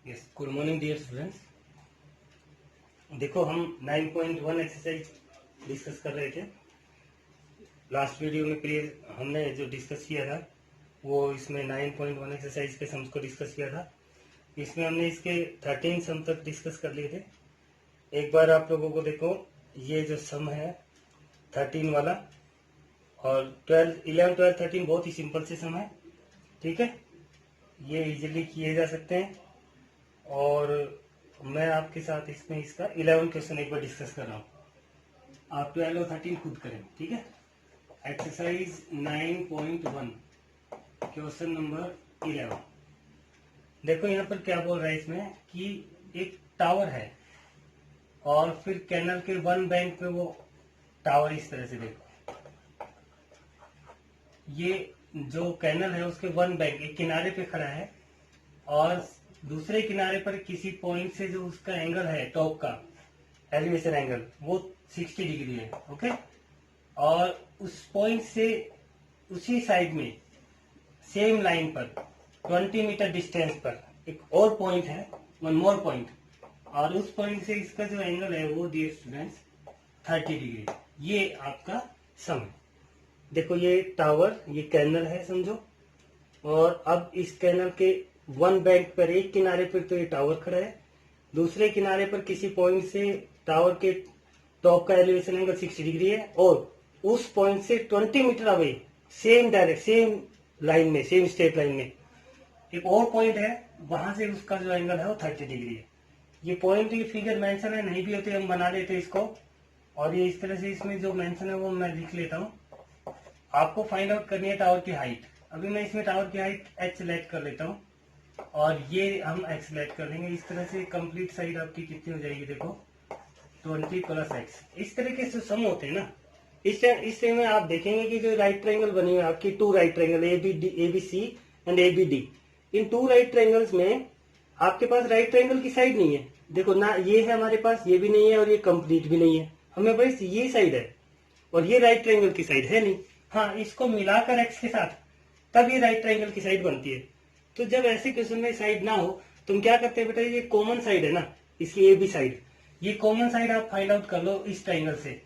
Yes, good morning dear students. देखो, हम 9.1 exercise discuss कर रहे थे। लास्ट वीडियो में हमने जो डिस्कस किया था वो इसमें 9.1 एक्सरसाइज के सम्स को डिस्कस किया था। इसमें हमने इसके 13 सम तक डिस्कस कर लिए थे। एक बार आप लोगों को देखो, ये जो सम है 13 वाला और 12, 11, 12, 13 बहुत ही सिंपल से सम है। ठीक है, ये इजीली किए जा सकते हैं। और मैं आपके साथ इसमें इसका 11 क्वेश्चन एक बार डिस्कस कर रहा हूँ। आप 12 और 13 खुद करें। ठीक है, एक्सरसाइज 9.1 क्वेश्चन नंबर 11। देखो यहाँ पर क्या बोल रहा है इसमें कि एक टावर है और फिर कैनल के वन बैंक पे वो टावर इस तरह से, देखो ये जो कैनल है उसके वन बैंक एक किनारे पे खड़ा है और दूसरे किनारे पर किसी पॉइंट से जो उसका एंगल है टॉप का एलिवेशन एंगल वो 60 डिग्री है। ओके, और उस पॉइंट से उसी साइड में सेम लाइन पर 20 मीटर डिस्टेंस पर एक और पॉइंट है, वन मोर पॉइंट, और उस पॉइंट से इसका जो एंगल है वो डियर स्टूडेंट्स 30 डिग्री। ये आपका सम है। देखो, ये टावर, ये कैनल है समझो, और अब इस कैनल के वन बैंक पर एक किनारे पर तो ये टावर खड़ा है, दूसरे किनारे पर किसी पॉइंट से टावर के टॉप का एलिवेशन एंगल 60 डिग्री है, और उस पॉइंट से 20 मीटर अवे सेम लाइन में, सेम स्ट्रेट लाइन में एक और पॉइंट है, वहां से उसका जो एंगल है वो 30 डिग्री है। ये पॉइंट, ये फिगर मेंशन है, नहीं भी होते हम बना लेते इसको, और ये इस तरह से इसमें जो मेंशन है वो मैं लिख लेता हूँ। आपको फाइंड आउट करनी है टावर की हाइट। अभी मैं इसमें टावर की हाइट h सिलेक्ट कर लेता हूँ और ये हम x सिलेक्ट कर देंगे। इस तरह से कंप्लीट साइड आपकी कितनी हो जाएगी, देखो 20 + x। इस तरीके से सम होते हैं ना। इस टाइम में आप देखेंगे कि जो राइट ट्रायंगल बनी हुई है आपकी, two right triangle ABC and ABD, in two right triangles में आपके पास राइट ट्रायंगल की साइड नहीं है। देखो ना, ये है हमारे पास, ये भी नहीं है और ये कंप्लीट भी नहीं है। हमें बस ये साइड है और ये राइट ट्रायंगल की साइड है नहीं। हाँ, इसको मिलाकर x के साथ तब ये राइट ट्रायंगल की साइड बनती है। तो जब ऐसे क्वेश्चन में साइड ना हो, तुम क्या करते हैं बेटा, ये कॉमन साइड है ना, इसकी ए बी साइड, ये कॉमन साइड आप फाइंड आउट कर लो इस ट्रायंगल से,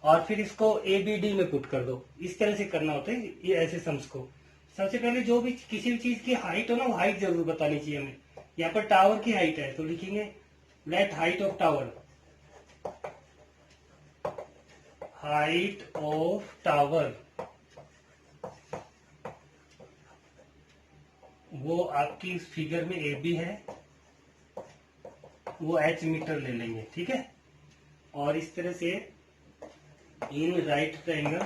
और फिर इसको ABD में पुट कर दो। इस तरह से करना होता है ये ऐसे सम्स को। सबसे पहले जो भी किसी भी चीज की हाइट हो ना, वो हाइट जरूर बतानी चाहिए हमें। यहाँ पर टावर की हाइट है तो लिखेंगे let height of tower, height of tower वो आपकी इस फिगर में AB है, वो h मीटर ले लेंगे। ठीक है, और इस तरह से इन राइट ट्रायंगल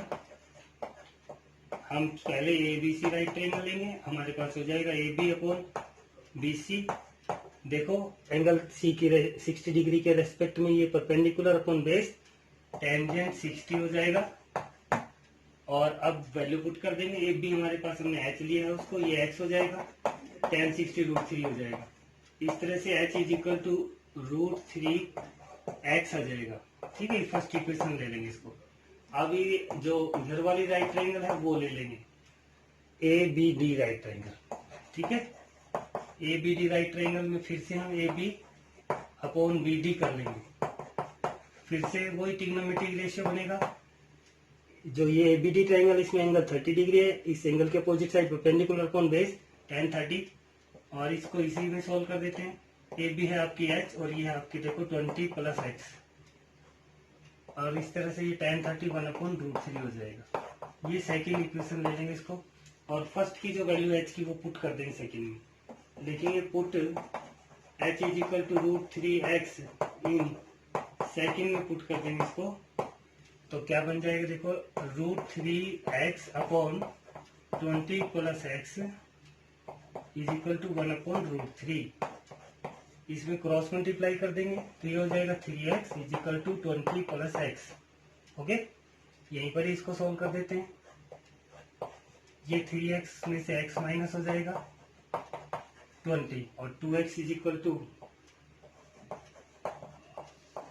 हम पहले ABC राइट ट्रायंगल लेंगे, हमारे पास हो जाएगा AB/BC। देखो, एंगल C की 60 डिग्री के रेस्पेक्ट में ये परपेंडिकुलर अपॉन बेस, टेंजेंट 60 हो जाएगा। और अब वैल्यू पुट कर देंगे। AB हमारे पास हमने h लिया है, उसको ये x हो जाएगा, tan 60 √3 हो जाएगा। इस तरह से h = √3x आ जाएगा। ठीक है, फर्स्ट इक्वेशन ले लेंगे इसको। अब ये जो इधर वाली राइट ट्रायंगल है वो ले लेंगे ABD राइट ट्रायंगल। ठीक है, ABD राइट ट्रायंगल में फिर से हम AB/BD कर लेंगे। फिर से वही ट्रिग्नोमेट्रिक रेशियो बनेगा। जो ये ABD ट्रायंगल, इसमें एंगल 30 डिग्री है, इस एंगल के opposite side perpendicular upon base tan 30, और इसको इसी में सोल्व कर देते हैं। AB है आपकी h और ये है आपकी देखो 20 + x, और इस तरह से ये tan 30 1/√3 हो जाएगा। ये सेकंड इक्वेशन ले लेंगे इसको, और फर्स्ट की जो वैल्यू h की वो पुट कर देंगे सेकंड में। लिखेंगे put h = √3x in second में पुट कर देंगे इसको, तो क्या बन जाएगा, देखो √3x/20 + x = 1/√3। इसमें क्रॉस मल्टीप्लाई कर देंगे तो ये हो जाएगा 3x = 20 + x। ओके, यहीं पर ही इसको सोल्व कर देते हैं। ये 3x में से x माइनस हो जाएगा 20, और 2x =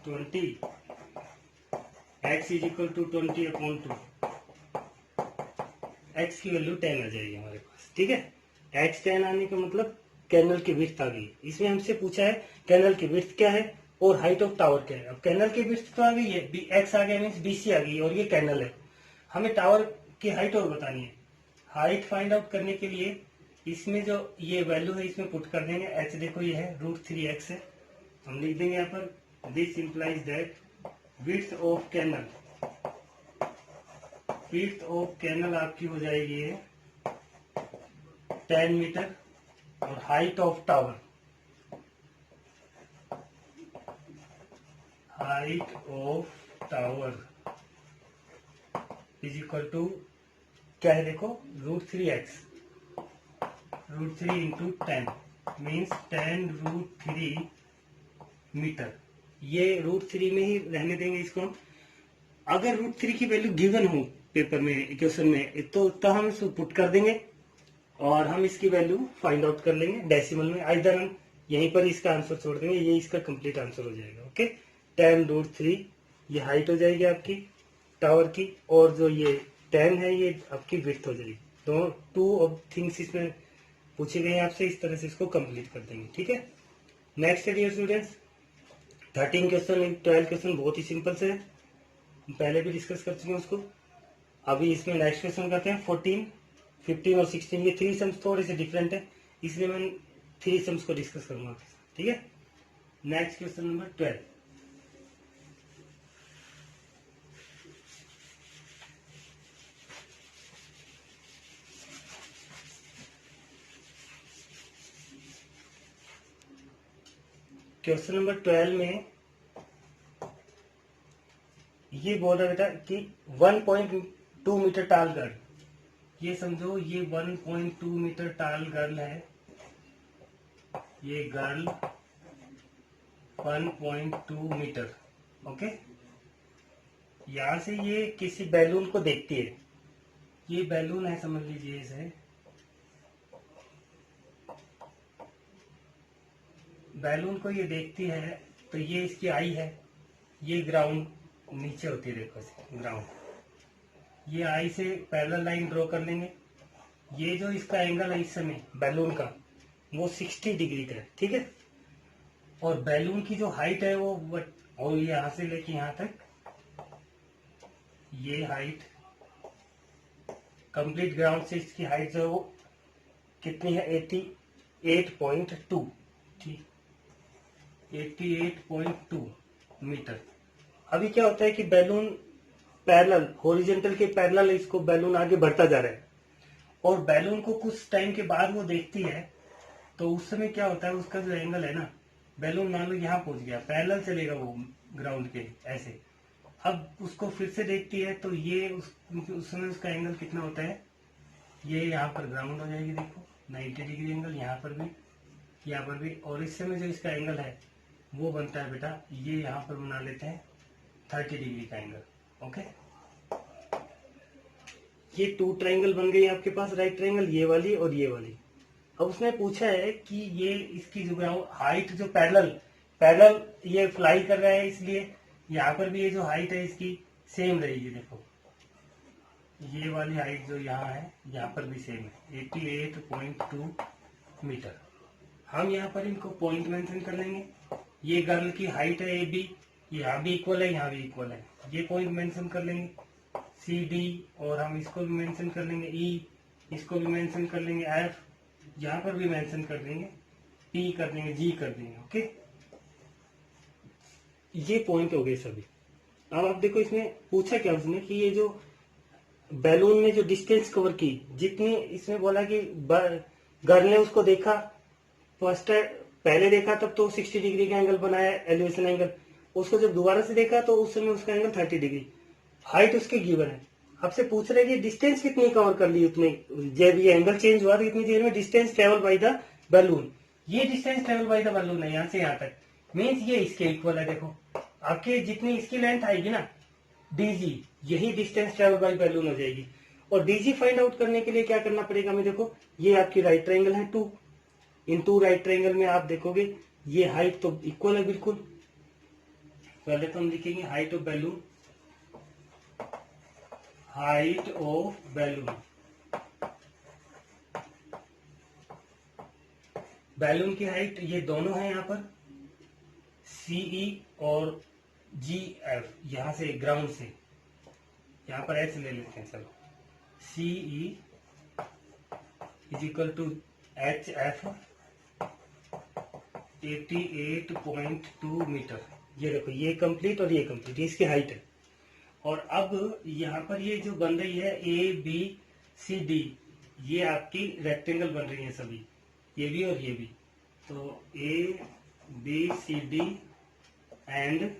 20, x = 20/2। x की वैल्यू 10 आ जाएगी हमारे पास। ठीक है, x 10 आने का मतलब कैनल की विड्थ आ गई। इसमें हमसे पूछा है कैनल की विड्थ क्या है और हाइट ऑफ टावर क्या है। अब कैनल की विड्थ तो आ गई है, एक्स आ गया मीन्स बीसी आ गई और ये कैनल है। हमें टावर की हाइट और बतानी है। हाइट फाइंड आउट करने के लिए इसमें जो ये वैल्यू है इसमें पुट कर देंगे। एच देखो ये है √3x है, हम लिख देंगे यहाँ पर this implies that width of canal आपकी हो जाएगी 10 मीटर और height of tower is equal to क्या है देखो √3x, √3 इंटू 10 मीन्स 10√3 मीटर। ये √3 में ही रहने देंगे इसको हम। अगर √3 की वैल्यू गिवन हो पेपर में क्वेश्चन में तो हम इसको पुट कर देंगे और हम इसकी वैल्यू फाइंड आउट कर लेंगे डेसिमल में। आइदर हम यहीं पर इसका आंसर छोड़ देंगे, ये इसका कंप्लीट आंसर हो जाएगा। ओके, 10√3 ये हाइट हो जाएगी आपकी टावर की और जो ये 10 है ये आपकी विड्थ हो जाएगी। तो 2 ऑफ थिंग्स इसमें पूछे गए आपसे, इस तरह से इसको कंप्लीट कर देंगे। ठीक है, next dear students 13 question 12 question बहुत ही सिंपल से है, पहले भी डिस्कस कर चुके हैं उसको। अभी इसमें नेक्स्ट क्वेश्चन करते हैं 14, 15 और 16। ये 3 सम्स थोड़े से डिफरेंट है इसलिए मैं 3 सम्स को डिस्कस करूंगा। ठीक है, next question number 12। Question number 12 में ये बोल रहा बेटा कि 1.2 मीटर टाल गर्ल, ये समझो ये 1.2 मीटर टाल गर्ल है। ये गर्ल 1.2 मीटर, ओके। यहां से ये किसी बैलून को देखती है। ये बैलून है समझ लीजिए इसे, बैलून को ये देखती है तो ये इसकी आई है, ये ग्राउंड नीचे होती है, देखो ग्राउंड। ये आई से पैरेलल लाइन ड्रॉ कर लेंगे। ये जो इसका एंगल है इस समय बैलून का वो 60 डिग्री का है। ठीक है, और बैलून की जो हाइट है वो और यहां से लेके यहां तक ये हाइट कंप्लीट ग्राउंड से इसकी हाइट जो है वो कितनी है 88.2। ठीक, 88.2 मीटर। अभी क्या होता है कि बैलून पैरेलल हॉरिजॉन्टल के पैरेलल इसको बैलून आगे बढ़ता जा रहा है और बैलून को कुछ टाइम के बाद वो देखती है तो उस समय क्या होता है उसका जो एंगल है ना, बैलून मान लो यहाँ पहुंच गया, पैरेलल चलेगा वो ग्राउंड के ऐसे। अब उसको फिर से देखती है तो ये उस समय उसका एंगल कितना होता है, ये यहाँ पर ग्राउंड हो जाएगी देखो 90 डिग्री एंगल, यहाँ पर भी। और इस समय जो इसका एंगल है वो बनता है बेटा, ये यहाँ पर बना लेते हैं 30 डिग्री का एंगल। ओके, ये 2 ट्रायंगल बन गई आपके पास, राइट ट्रायंगल ये वाली और ये वाली। अब उसने पूछा है कि ये इसकी जो ग्राउंड हाइट जो पैरेलल ये फ्लाई कर रहा है इसलिए यहाँ पर भी ये जो हाइट है इसकी सेम रहेगी। देखो ये वाली हाइट जो यहाँ है यहाँ पर भी सेम है 88.2 मीटर। हम यहाँ पर इनको पॉइंट मेंशन कर लेंगे। ये गर्ल की हाइट है AB, यहाँ भी इक्वल है यहाँ भी इक्वल है, ये पॉइंट मेंशन कर लेंगे CD, और हम इसको भी मेंशन कर लेंगे E, इसको भी मेंशन कर लेंगे F, यहाँ पर भी मेंशन कर देंगे P कर देंगे, G कर देंगे। ओके, ये पॉइंट हो गए सभी। अब आप देखो इसमें पूछा क्या उसने कि ये जो बैलून ने जो डिस्टेंस कवर की जितनी, इसमें बोला कि गर्ल ने उसको देखा फर्स्ट पहले देखा तब तो 60 डिग्री का एंगल बनाया एलिवेशन एंगल, उसको जब दोबारा से देखा तो उस समय उसका एंगल 30 डिग्री, हाइट उसके गिवन है। आपसे पूछ रहे कि डिस्टेंस कितनी कवर कर ली उतने, जब ये एंगल चेंज हुआ तो कितनी देर में distance travel by the balloon, ये distance travel by the balloon है यहाँ से यहाँ तक, मीन्स ये इसके इक्वल है। देखो आपके जितनी इसकी लेंथ आएगी ना DG, यही डिस्टेंस ट्रेवल बाय बैलून हो जाएगी। और DG फाइंड आउट करने के लिए क्या करना पड़ेगा हमें, देखो ये आपकी राइट ट्रायंगल है 2, इन 2 राइट ट्रायंगल में आप देखोगे ये हाइट तो इक्वल है बिल्कुल। पहले तो हम लिखेंगे हाइट ऑफ बैलून, बैलून की हाइट ये दोनों है यहाँ पर, CE और GF, यहाँ से ग्राउंड से, यहाँ पर H ले लेते हैं चलो, CE is equal to HF 88.2 metre. ये देखो, ये कंप्लीट और ये कंप्लीट, इसकी हाइट है। और अब यहाँ पर ये जो बन रही है ABCD, ये आपकी रेक्टेंगल बन रही है सभी, ये भी और ये भी। तो ABCD and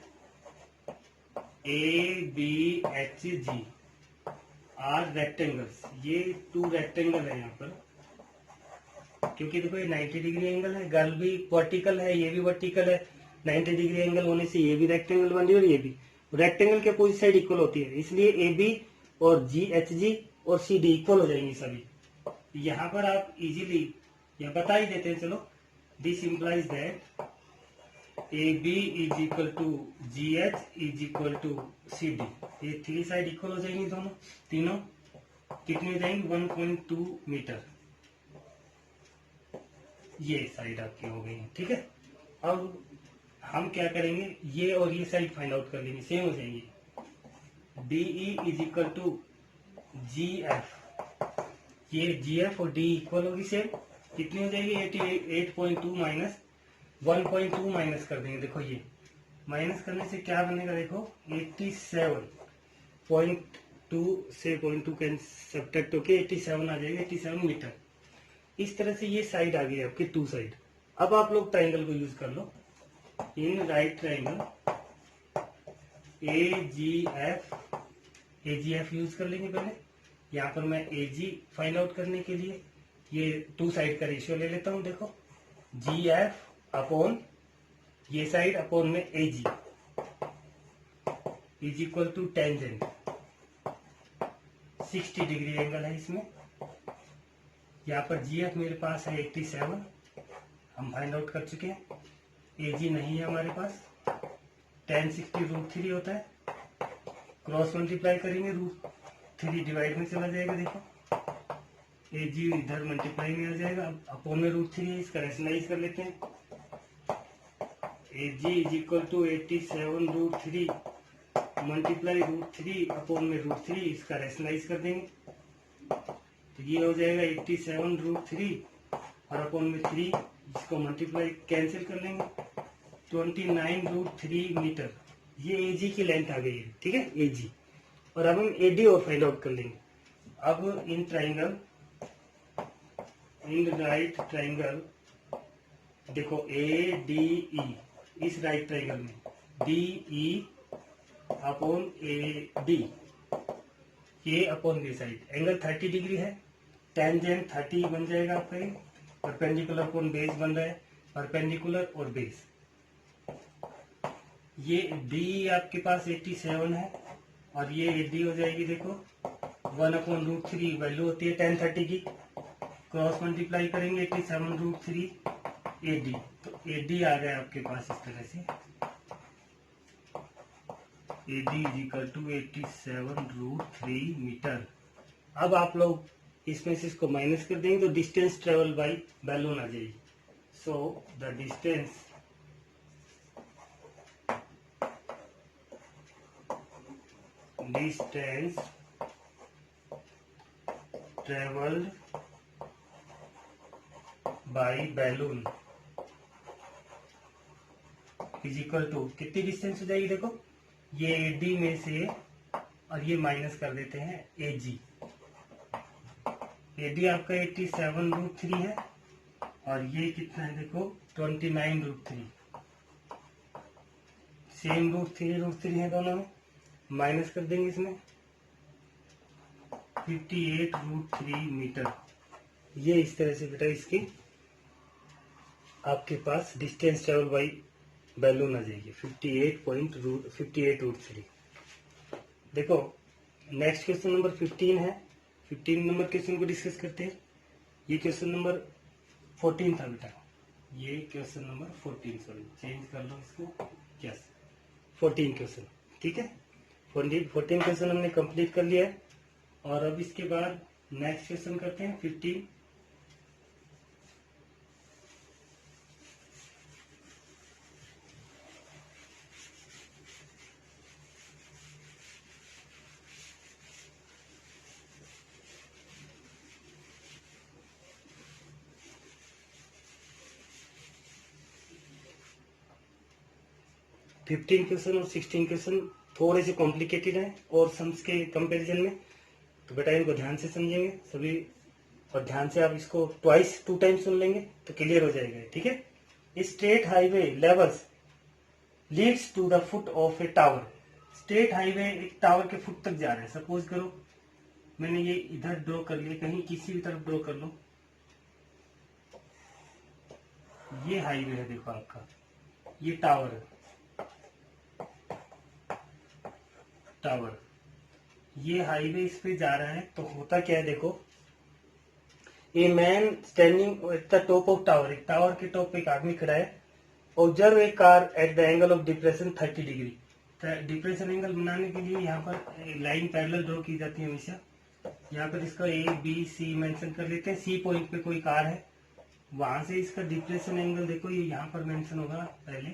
ABHG are rectangles. ये 2 रेक्टेंगल है यहाँ पर, क्योंकि देखो ये 90 डिग्री एंगल है, गर्ल भी वर्टिकल है, ये भी वर्टिकल है, 90 डिग्री एंगल होने से ये भी रेक्टेंगल बन रही है और ये भी। रेक्टेंगल के अपोजिट साइड इक्वल होती है, इसलिए AB और GHG और CD इक्वल हो जाएंगी सभी। यहाँ पर आप इजीली या बता ही देते हैं, चलो, this implies that AB is equal to GH is equal to CD। ये 3 साइड इक्वल हो जाएंगी, दोनों तीनों कितनी हो जाएंगी, 1.2 मीटर। ये साइड आपकी हो गई है, ठीक है। अब हम क्या करेंगे, ये और ये साइड फाइंड आउट कर लेंगे, सेम हो जाएंगी। DE is equal to GF, ये GF और D इक्वल होगी सेम, कितनी हो जाएगी, 88.2 माइनस 1.2 माइनस कर देंगे। देखो ये माइनस करने से क्या बनेगा, देखो 87.2 से 0.2 कैन सब्ट्रैक्ट होके 87 आ जाएगा, 87 मीटर। इस तरह से ये साइड आ गई आपकी 2 साइड। अब आप लोग ट्राइंगल को यूज कर लो, in right triangle AGF use कर लेंगे पहले। यहाँ पर मैं AG फाइंड आउट करने के लिए ये 2 साइड का रेशियो ले लेता हूँ। देखो GF अपॉन ये साइड अपॉन में AG is equal to tangent, 60 degree angle है इसमें। यहाँ पर GF मेरे पास है 87, हम फाइंड आउट कर चुके हैं। AG नहीं है हमारे पास, tan 60√3 होता है, क्रॉस मल्टीप्लाई करेंगे, √3 डिवाइड में चला जाएगा। देखो AG इधर मल्टीप्लाई में आ जाएगा, अपॉन में √3 है, इसका रैशनलाइज कर लेते हैं। AG is equal to 87√3 multiply √3 upon में √3, इसका रैशनलाइज कर देंगे तो ये हो जाएगा 87√3 और अपॉन में 3, इसको मल्टीप्लाई कैंसिल कर लेंगे, 29√3 मीटर। ये AG की लेंथ आ गई है, ठीक है, AG। और अब हम AD और फाइंड आउट कर लेंगे। अब in triangle, in right triangle, देखो ADE, इस राइट ट्राइंगल में DE अपॉन AD, ये upon B side, angle 30 degree है, टेंजेंट 30 बन जाएगा आपका। ये परपेंडिकुलर अपॉन बेस बन रहा है, परपेंडिकुलर और बेस। ये DE आपके पास 87 है और ये AD हो जाएगी, देखो 1/√3 वैल्यू होती है tan 30 की, क्रॉस मल्टीप्लाई करेंगे 87√3 AD, तो AD आ गया आपके पास इस तरह से, AD is equal to 87√3 metre. अब आप लोग इसमें से इसको माइनस कर देंगे तो डिस्टेंस ट्रेवल बाय बैलून आ जाएगी। So the distance travelled by balloon is equal to, कितनी डिस्टेंस हो जाएगी, देखो ये AD में से और ये माइनस कर देते हैं AG। AD आपका 87√3 है और ये कितना है, देखो 29√3, सेम √3 है दोनों में, माइनस कर देंगे इसमें 58√3 मीटर। ये इस तरह से बेटा इसकी आपके पास डिस्टेंस ट्रेवल बाई बैलून आ जाएगी 58.58√3। देखो नेक्स्ट क्वेश्चन नंबर 15 है, 15 नंबर क्वेश्चन को डिस्कस करते हैं। ये क्वेश्चन नंबर 14 था बेटा, ये क्वेश्चन नंबर 14, सॉरी चेंज कर लो इसको, यस 14 क्वेश्चन, ठीक है। 14 क्वेश्चन हमने कंप्लीट कर लिया है और अब इसके बाद नेक्स्ट क्वेश्चन करते हैं 15। 15 क्वेश्चन और 16 क्वेश्चन थोड़े से कॉम्प्लिकेटेड हैं और सम्स के कंपैरिजन में, तो बेटा इनको ध्यान से समझेंगे सभी, और ध्यान से आप इसको टू टाइम सुन लेंगे तो क्लियर हो जाएगा। ठीक है। Straight highway levels leads to the foot of a tower. Straight highway एक टावर के फुट तक जा रहे हैं। सपोज करो मैंने ये इधर ड्रॉ कर लिया, कहीं किसी भी तरफ ड्रॉ कर लो, ये हाईवे है, देखो आपका ये टावर है, टावर, ये हाईवे इस पे जा रहा है। तो होता क्या है देखो, a man standing at the top of tower, एक टावर के टॉप पे एक आदमी खड़ा है। Observe a car at the angle of depression 30 degree. Depression angle बनाने के लिए यहाँ पर लाइन पैरेलल ड्रॉ की जाती है हमेशा। यहाँ पर इसका ए बी सी मेंशन कर लेते हैं। सी पॉइंट पे कोई कार है, वहां से इसका डिप्रेशन एंगल देखो, ये यहाँ पर मेंशन होगा पहले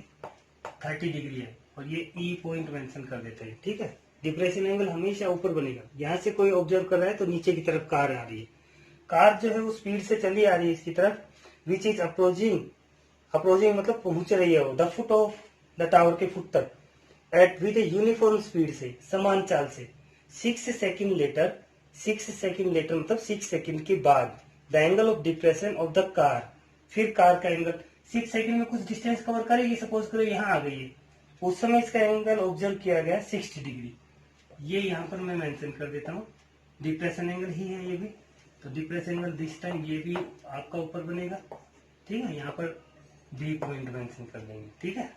30 डिग्री है, और ये ई पॉइंट मेंशन कर देते हैं। ठीक है। डिप्रेशन एंगल हमेशा ऊपर बनेगा। यहाँ से कोई ऑब्जर्व कर रहा है तो नीचे की तरफ कार आ रही है, कार जो है वो स्पीड से चली आ रही है इसकी तरफ, विच इज अप्रोचिंग, अप्रोचिंग मतलब पहुंच रही है वो the foot of the tower के फुट तक, एट विद यूनिफॉर्म स्पीड से, समान चाल से। 6 सेकंड लेटर, 6 सेकंड लेटर मतलब 6 सेकंड के बाद the angle of depression of the car, फिर कार का एंगल 6 सेकंड में कुछ डिस्टेंस कवर करेगी। सपोज करो यहाँ आ गई है, उस समय इसका एंगल ऑब्जर्व किया गया 60 डिग्री। ये यहाँ पर मैं मेंशन कर देता हूँ, डिप्रेशन एंगल ही है ये भी। तो डिप्रेशन एंगल दिस टाइम ये भी आपका ऊपर बनेगा। ठीक है। यहाँ पर बी पॉइंट मेंशन कर देंगे। ठीक है।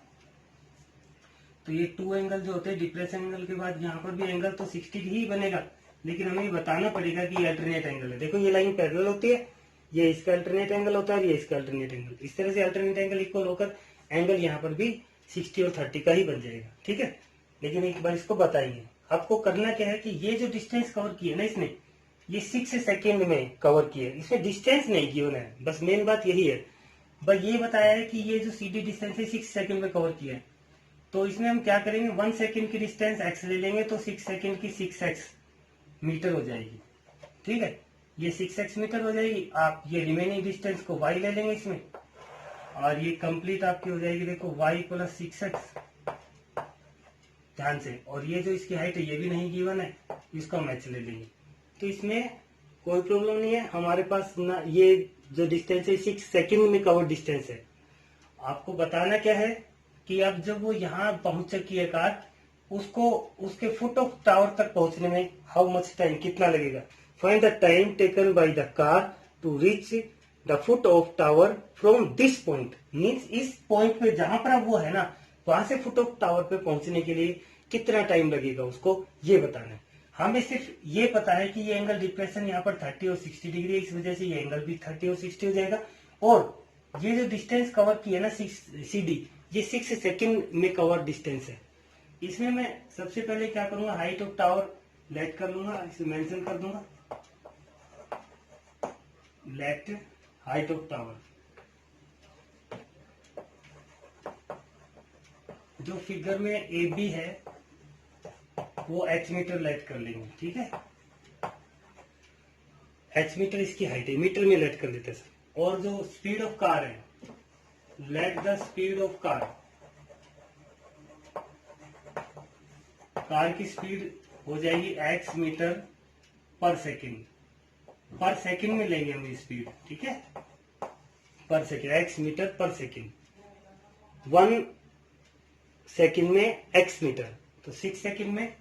तो ये 2 एंगल जो होते हैं डिप्रेशन एंगल के बाद, यहाँ पर भी एंगल तो 60 ही बनेगा, लेकिन हमें बताना पड़ेगा कि ये अल्टरनेट एंगल है। देखो ये लाइन पैरेलल होती है, ये इसका अल्टरनेट एंगल होता है, ये इसका अल्टरनेट एंगल। इस तरह से अल्टरनेट एंगल इक्वल होकर एंगल यहाँ पर भी 60 और 30 का ही बन जाएगा। ठीक है। लेकिन एक बार इसको बताइए, आपको करना क्या है कि ये जो डिस्टेंस कवर किया ना इसने, ये 6 सेकेंड में कवर किया, इसमें डिस्टेंस नहीं गिवन है, बस मेन बात यही है। बस ये बताया है कि ये जो सीडी डिस्टेंस है 6 सेकेंड में कवर किया है। तो इसमें हम क्या करेंगे, 1 सेकेंड की डिस्टेंस एक्स ले लेंगे, तो 6 सेकेंड की 6x मीटर हो जाएगी। ठीक है। ये 6x मीटर हो जाएगी। आप ये रिमेनिंग डिस्टेंस को y ले लेंगे इसमें, और ये कंप्लीट आपकी हो जाएगी देखो y + 6x, ध्यान से। और ये जो इसकी हाइट है ये भी नहीं गिवन है, इसको हम h ले लेंगे। तो इसमें कोई प्रॉब्लम नहीं है हमारे पास ना। ये जो डिस्टेंस है 6 सेकेंड में कवर डिस्टेंस है। आपको बताना क्या है कि अब जब वो यहाँ पहुंच चुकी है कार, उसको उसके फुट ऑफ टावर तक पहुंचने में हाउ मच टाइम, कितना लगेगा। Find the time taken by the car to reach the foot of tower from this point. Means इस पॉइंट पे जहां पर अब वो है ना, वहां से फुट ऑफ टावर पे पहुंचने के लिए कितना टाइम लगेगा उसको ये बताना है। हमें सिर्फ ये पता है कि ये एंगल डिप्रेशन यहाँ पर 30 और 60 डिग्री है, इस वजह से ये एंगल भी 30 और 60 हो जाएगा। और ये जो डिस्टेंस कवर की है ना CD, ये 6 सेकेंड में कवर डिस्टेंस है। इसमें मैं सबसे पहले क्या करूंगा, हाइट ऑफ टावर लेट कर लूंगा, इसे मेंशन कर दूंगा, लेट हाइट ऑफ टावर। जो फिगर में AB है वो h मीटर लेट कर लेंगे। ठीक है। h मीटर इसकी हाइट है, मीटर में लेट कर लेते हैं। और जो स्पीड ऑफ कार है, let the speed of car, car की स्पीड हो जाएगी x metre per second. Per second में लेंगे हम स्पीड। ठीक है। Per second, x metre per second, 1 second में x मीटर, तो 6 सेकेंड में।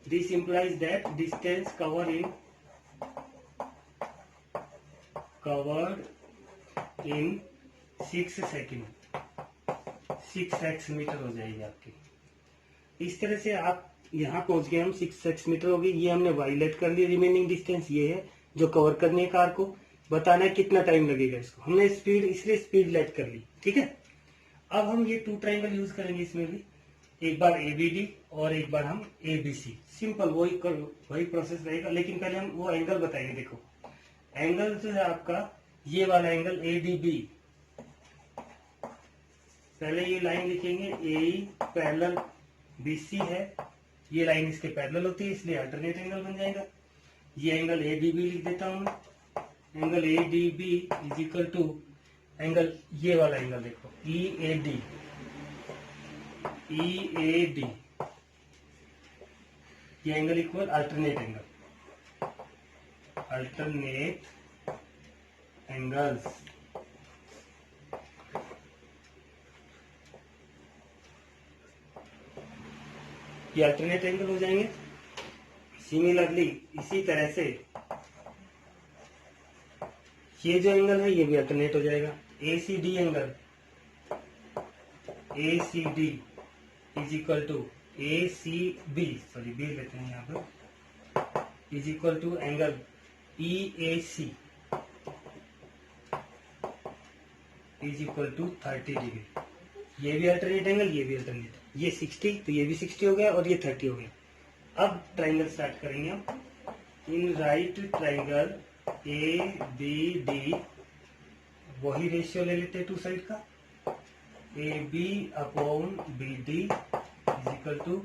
This implies that distance covered in 6 second, 6x metre हो जाएगी आपकी। इस तरह से आप यहाँ पहुंच गए, हम 6x मीटर हो गई। ये हमने y लेट कर लिया, रिमेनिंग डिस्टेंस ये है जो कवर करनी है कार को। बताना है कितना टाइम लगेगा इसको, हमने स्पीड इसलिए स्पीड लेट कर ली। ठीक है। अब हम ये 2 ट्रायंगल यूज करेंगे इसमें भी, एक बार ABD और एक बार हम ABC। सिंपल वही प्रोसेस रहेगा, लेकिन पहले हम वो एंगल बताएंगे। देखो एंगल जो है आपका ये वाला एंगल ADB, पहले ये लाइन लिखेंगे AE पैरेलल BC है, ये लाइन इसके पैरेलल होती है इसलिए अल्टरनेट एंगल बन जाएगा। ये एंगल ADB लिख देता हूं मैं, angle ADB is equal to angle, ये वाला एंगल देखो EAD, EAD, ये angle equal alternate angle, alternate angles. ये अल्टरनेट एंगल हो जाएंगे। सिमिलरली इसी तरह से ये जो एंगल है ये भी अल्टरनेट हो जाएगा। ACD angle, ACD is equal to ACB, sorry B लेते हैं यहाँ पर, is equal to angle EAC is equal to 30 degree. ये भी अल्टरनेट एंगल, ये भी अल्टरनेट, ये 60 तो ये भी 60 हो गया और ये 30 हो गया। अब ट्राइंगल स्टार्ट करेंगे हम। इन राइट ट्राइंगल ABD, वही रेशियो ले लेते हैं टू साइड का, AB upon BD is equal to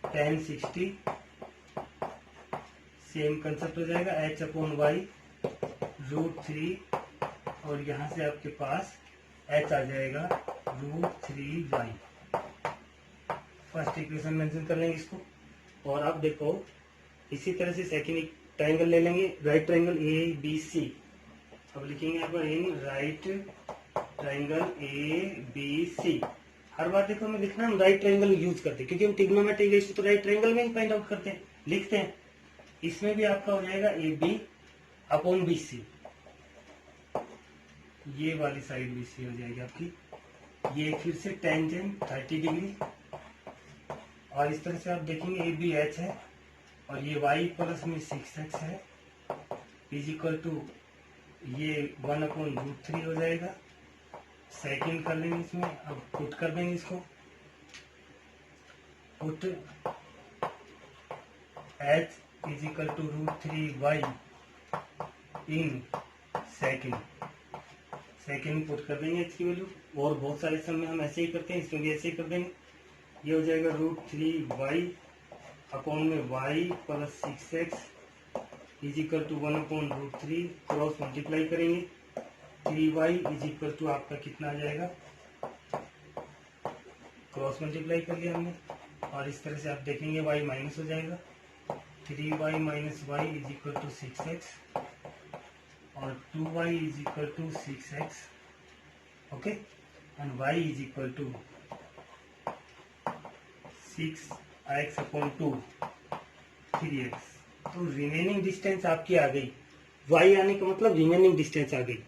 tan 60। Same concept हो जाएगा, H अपॉन Y √3, और यहाँ से आपके पास H आ जाएगा √3Y। फर्स्ट इक्वेशन मेंशन कर लेंगे इसको। और अब देखो इसी तरह से सेकेंड ट्राइंगल ले लेंगे, राइट ट्राइंगल ABC। अब लिखेंगे यहाँ पर इन राइट ट्राइंगल ABC। हर बार देखो हमें लिखना, हम राइट ट्राइंगल यूज करते हैं क्योंकि हम ट्रिग्नोमेट्रिक रेशियो तो राइट ट्राइंगल में ही फाइंड आउट करते हैं, लिखते हैं। इसमें भी आपका हो जाएगा AB अपॉन BC, ये वाली साइड BC हो जाएगी आपकी। ये फिर से टेंजेंट 30 डिग्री, और इस तरह से आप देखेंगे AB H है और ये Y प्लस में 6X है इज इक्वल टू ये 1 अपॉन √3 हो जाएगा। सेकेंड कर लेंगे इसमें, अब पुट कर देंगे इसको, put H is equal to √3Y in second, second put कर देंगे H की वैल्यू। और बहुत सारे सम में हम ऐसे ही करते हैं, इसमें भी ऐसे ही कर देंगे। ये हो जाएगा √3Y अपॉन में Y plus 6X is equal to 1 upon √3, cross multiply करेंगे, 3Y इज इक्वल टू आपका कितना आ जाएगा, क्रॉस मल्टीप्लाई कर लिया हमने। और इस तरह से आप देखेंगे Y माइनस हो जाएगा, 3Y minus Y is equal to 6X, और 2Y is equal to 6X, okay, and Y is equal to 6X upon 2, 3X। तो रिमेनिंग डिस्टेंस आपकी आ गई, Y आने का मतलब रिमेनिंग डिस्टेंस आ गई।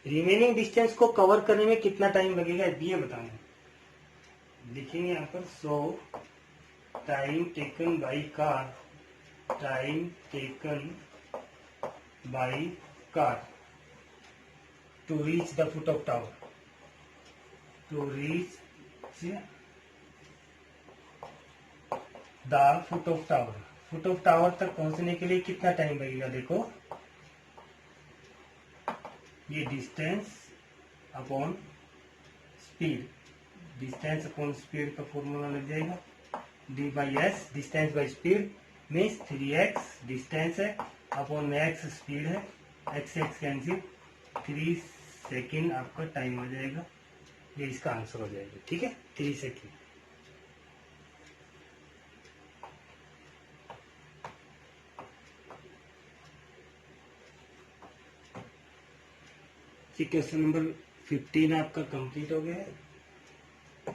रिमेनिंग डिस्टेंस को कवर करने में कितना टाइम लगेगा ये बताना, लिखेंगे यहाँ पर। So time taken by car, time taken by car to reach the foot of tower, to reach the foot of tower. Foot of tower तक पहुंचने के लिए कितना टाइम लगेगा, देखो ये distance upon speed, distance upon speed का formula लग जाएगा D/S, distance by speed means 3X distance है अपॉन X स्पीड है, X कैंसिल, 3 सेकेंड आपका टाइम आ जाएगा। ये इसका आंसर हो जाएगा, ठीक है, 3 सेकेंड। क्वेश्चन नंबर 15 आपका कंप्लीट हो गया है।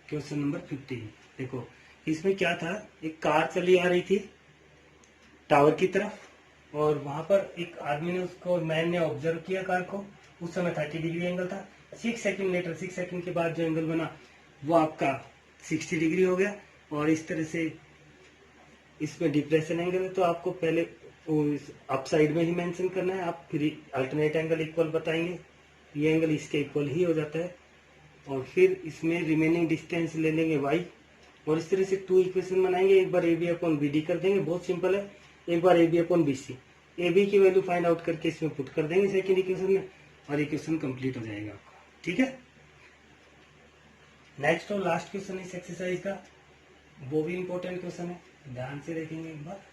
क्वेश्चन नंबर 15 देखो, इसमें क्या था, एक कार चली आ रही थी टावर की तरफ, और वहां पर एक आदमी ने उसको, मैन ने ऑब्जर्व किया कार को। उस समय 30 डिग्री एंगल था। 6 सेकंड लेटर, 6 सेकंड के बाद जो एंगल बना वो आपका 60 डिग्री हो गया। और इस तरह से इसमें डिप्रेशन एंगल है, तो आपको पहले अप साइड में ही मेंशन करना है। आप फिर अल्टरनेट एंगल इक्वल बताएंगे, ये एंगल इसके इक्वल ही हो जाता है। और फिर इसमें रिमेनिंग डिस्टेंस ले लेंगे y, और इस तरह से 2 इक्वेशन बनाएंगे। एक बार AB अपॉन BD कर देंगे, बहुत सिंपल है। एक बार AB अपॉन BC, AB की वैल्यू फाइंड आउट करके इसमें पुट कर देंगे सेकेंड इक्वेशन में, और इक्वेशन कंप्लीट हो जाएगा आपका, ठीक है। नेक्स्ट और लास्ट क्वेश्चन इस एक्सरसाइज का, वो भी इंपॉर्टेंट क्वेश्चन है, ध्यान से देखेंगे एक बार।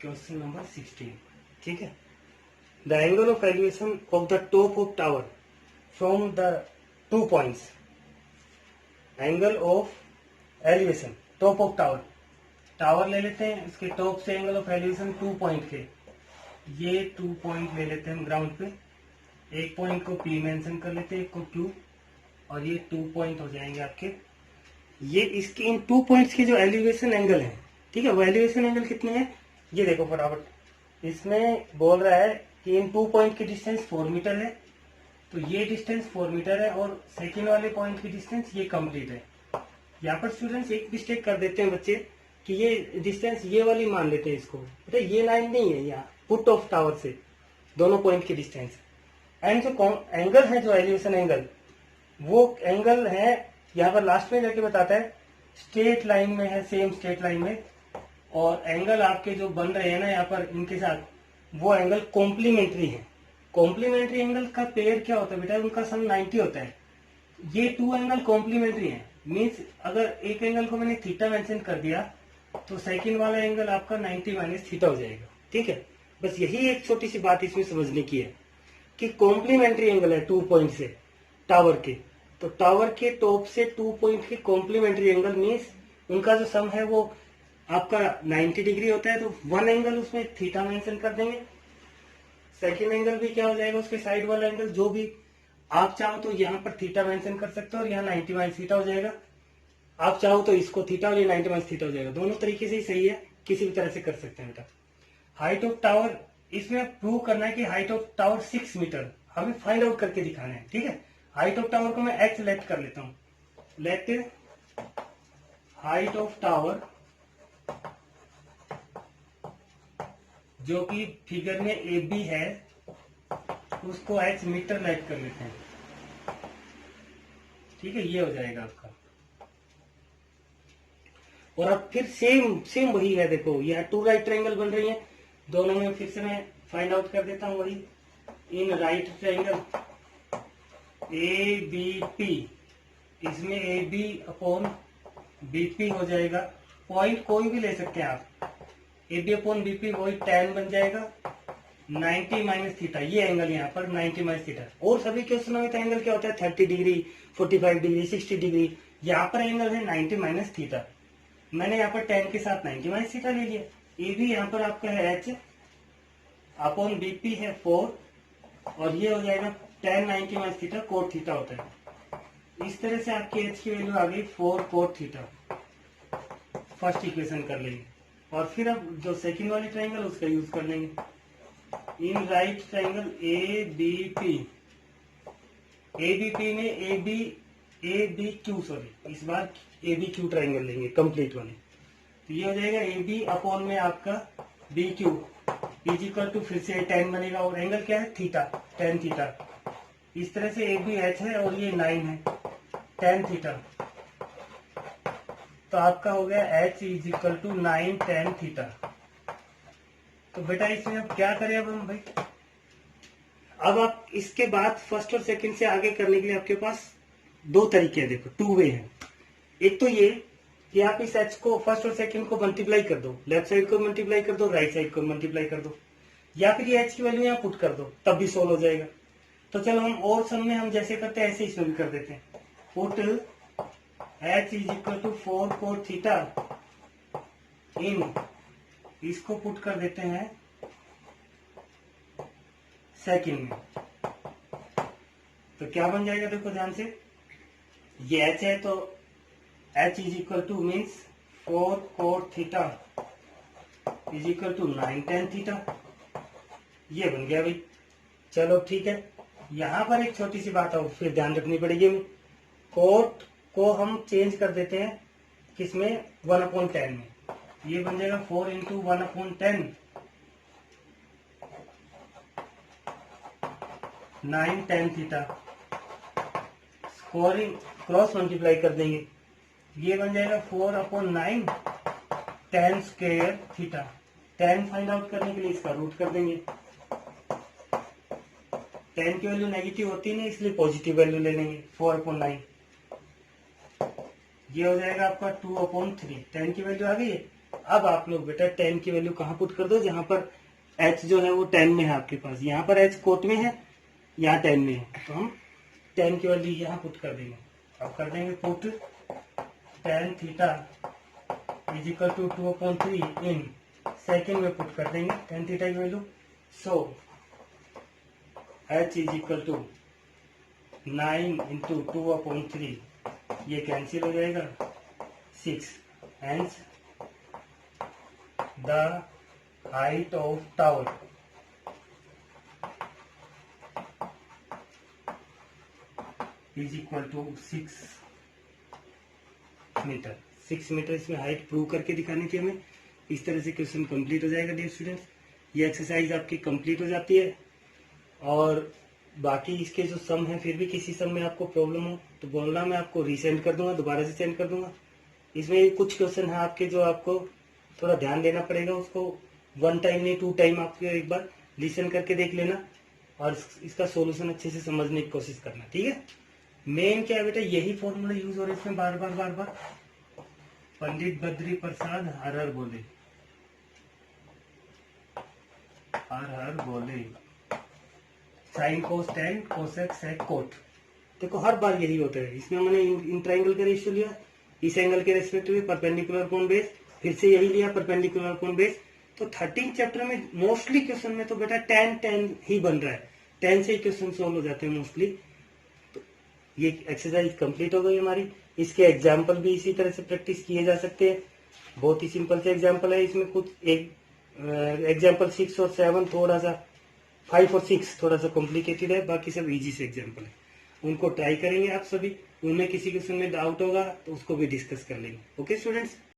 क्वेश्चन नंबर 16, ठीक है। The angle of elevation of the top of tower from the 2 points, angle of elevation top of tower, tower ले लेते हैं, इसके टॉप से एंगल ऑफ एलिवेशन 2 पॉइंट के, ये 2 पॉइंट ले लेते हैं हम ग्राउंड पे, एक पॉइंट को P मेंशन कर लेते हैं, एक को Q, और ये 2 पॉइंट हो जाएंगे आपके। ये इसके इन 2 पॉइंट्स के जो एलिवेशन एंगल है, ठीक है, वो एलिवेशन एंगल कितने हैं ये देखो फटाफट। इसमें बोल रहा है कि इन 2 पॉइंट की डिस्टेंस 4 मीटर है, तो ये डिस्टेंस 4 मीटर है, और सेकेंड वाले पॉइंट की डिस्टेंस ये कंप्लीट है। यहाँ पर स्टूडेंट्स एक मिस्टेक कर देते हैं बच्चे कि ये डिस्टेंस ये वाली मान लेते हैं इसको, बेटा ये लाइन नहीं है, यहाँ फुट ऑफ टावर से दोनों पॉइंट की डिस्टेंस। एंड जो एंगल है, जो एलिवेशन एंगल, वो एंगल है, यहाँ पर लास्ट में जाके बताता है स्ट्रेट लाइन में है, सेम स्ट्रेट लाइन में, और एंगल आपके जो बन रहे हैं ना यहाँ पर इनके साथ, वो एंगल कॉम्प्लीमेंट्री है। कॉम्प्लीमेंट्री एंगल का पेयर क्या होता है बेटा, उनका सम 90 होता है। ये 2 एंगल कॉम्प्लीमेंट्री है, मीन्स अगर एक एंगल को मैंने थीटा मेंशन कर दिया तो सेकंड वाला एंगल आपका 90 माइनस थीटा हो जाएगा, ठीक है। बस यही एक छोटी सी बात इसमें समझने की है कि कॉम्प्लीमेंट्री एंगल है 2 पॉइंट से टावर के, तो टावर के टॉप से 2 पॉइंट के कॉम्प्लीमेंट्री एंगल मीन्स उनका जो सम है वो आपका 90 डिग्री होता है, तो 1 एंगल उसमें थीटा मेंशन कर देंगे। सेकेंड एंगल भी क्या हो जाएगा, उसके साइड वाला एंगल जो भी आप चाहो तो यहाँ पर थीटा मेंशन कर सकते हो, और यहाँ 90 माइनस थीटा हो जाएगा। आप चाहो तो इसको थीटा और ये 90 माइनस थीटा हो जाएगा, दोनों तरीके से ही सही है, किसी भी तरह से कर सकते हैं बेटा। हाइट ऑफ टावर, इसमें प्रूव करना है कि हाइट ऑफ टावर 6 मीटर, हमें फाइंड आउट करके दिखाना है, ठीक है। हाइट ऑफ टावर को मैं h लेट कर लेता हूँ, लेट हाइट ऑफ टावर, जो कि फिगर में AB है, उसको h मीटर लेट कर लेते हैं, ठीक है, ये हो जाएगा आपका। और अब फिर सेम वही है, देखो यह 2 राइट ट्रायंगल बन रही है, दोनों में फिर से मैं फाइंड आउट कर देता हूँ वही। इन राइट ट्रायंगल ABP, इसमें AB अपॉन BP हो जाएगा, पॉइंट कोई भी ले सकते हैं आप, AB अपॉन BP वही tan बन जाएगा, 90 माइनस थीटा, ये एंगल यहाँ पर 90 माइनस थीटा। और सभी क्वेश्चनों में तो एंगल क्या होता है 30 डिग्री, 45 डिग्री, 60 डिग्री, यहाँ पर एंगल है 90 माइनस थीटा। मैंने यहाँ पर tan के साथ 90 माइनस थीटा ले लिया। AB यहाँ पर आपका है h अपॉन BP है 4, और ये हो जाएगा tan 90 minus theta cot theta होता है। इस तरह से आपकी h की वैल्यू आ गई 4 कोट थीटा, फर्स्ट इक्वेशन कर लेंगे। और फिर अब जो सेकंड वाली ट्रायंगल उसका यूज कर लेंगे। In right triangle ABP, ABP में ABQ, सॉरी इस बार ABQ ट्रायंगल लेंगे कंप्लीट वाले, तो ये हो जाएगा AB अपॉन में आपका BQ इज इक्वल टू, फिर से tan बनेगा, और एंगल क्या है थीटा, tan थीटा। इस तरह से AB h है और ये 9 है, tan थीटा, तो आपका हो गया h is equal to 9 tan theta. तो बेटा इसमें अब क्या करें अब हम भाई, अब आप इसके बाद फर्स्ट और सेकंड से आगे करने के लिए आपके पास 2 तरीके हैं, देखो 2 वे हैं। एक तो ये कि आप इस h को फर्स्ट और सेकंड को मल्टीप्लाई कर दो, लेफ्ट साइड को मल्टीप्लाई कर दो, राइट साइड को मल्टीप्लाई कर दो, या फिर ये h की वैल्यू यहाँ पुट कर दो, तब भी सोल्व हो जाएगा। तो चलो हम और सम में हम जैसे करते हैं ऐसे इसमें भी कर देते हैं। Put h is equal to 4 cot theta in, इसको पुट कर देते हैं सेकंड में, तो क्या बन जाएगा देखो ध्यान से, ये h है तो h is equal to means 4 cot theta is equal to 9 tan theta, ये बन गया भाई। चलो ठीक है, यहाँ पर एक छोटी सी बात और फिर ध्यान रखनी पड़ेगी, कोट को हम चेंज कर देते हैं किसमें 1/10 में, ये बन जाएगा 4 into 1/10, 9 tan theta, scoring cross multiply कर देंगे, ये बन जाएगा 4/9 tan square theta. tan find out करने के लिए इसका रूट कर देंगे, tan की वैल्यू नेगेटिव होती नहीं इसलिए पॉजिटिव वैल्यू ले लेंगे 4/9, ये हो जाएगा आपका 2/3, tan की वैल्यू आ गई है, अब आप लोग बेटा 10 की वैल्यू कहाँ पुट कर दो, जहां पर h जो है वो 10 में है आपके पास, यहाँ पर h कोट में है, यहाँ 10 में है, तो हम 10 की वैल्यू यहाँ पुट कर देंगे। अब कर देंगे put tan theta is equal to 2/3 in second में पुट कर देंगे tan थीटा की value. So h is equal to 9 into 2/3, ये कैंसिल हो जाएगा 6, hence the height of tower is equal to 6 metre. 6 metre इसमें हाइट प्रूव करके दिखाने की हमें। इस तरह से क्वेश्चन कंप्लीट हो जाएगा डियर स्टूडेंट्स। ये एक्सरसाइज आपकी कंप्लीट हो जाती है। और बाकी इसके जो सम है, फिर भी किसी सम में आपको प्रॉब्लम हो तो बोलना, मैं आपको रीसेंड कर दूंगा, दोबारा से सेंड कर दूंगा। इसमें कुछ क्वेश्चन है आपके जो आपको थोड़ा ध्यान देना पड़ेगा, उसको 1 टाइम नहीं 2 टाइम आपको एक बार लिसन करके देख लेना और इसका सॉल्यूशन अच्छे से समझने की कोशिश करना, ठीक है। मेन क्या है बेटा, यही फॉर्मूला यूज हो रहा है इसमें बार बार। पंडित बद्री प्रसाद हर हर बोले, हर हर बोले, sine cos tan cosec sec cot. देखो हर बार यही होता है। इसमें मैंने इन ट्राइंगल का रेशियो लिया, इस एंगल के रेस्पेक्टिव परपेंडिकुलर कोण बेस, फिर से यही लिया परपेंडिकुलर कोण बेस। तो 13 चैप्टर में मोस्टली क्वेश्चन में तो बेटा tan ही बन रहा है, tan से ही क्वेश्चन सोल्व हो जाते हैं मोस्टली। तो ये एक्सरसाइज कंप्लीट हो गई हमारी। इसके एग्जाम्पल भी इसी तरह से प्रैक्टिस किए जा सकते हैं। बहुत ही सिंपल से एग्जाम्पल है। इसमें कुछ एक एग्जाम्पल 6 और 7 थोड़ा सा, 5 और 6 थोड़ा सा कॉम्प्लिकेटेड है, बाकी सब इजी से एग्जाम्पल है। उनको ट्राई करेंगे आप सभी। उनमें किसी क्वेश्चन में डाउट होगा तो उसको भी डिस्कस कर लेंगे। Okay students.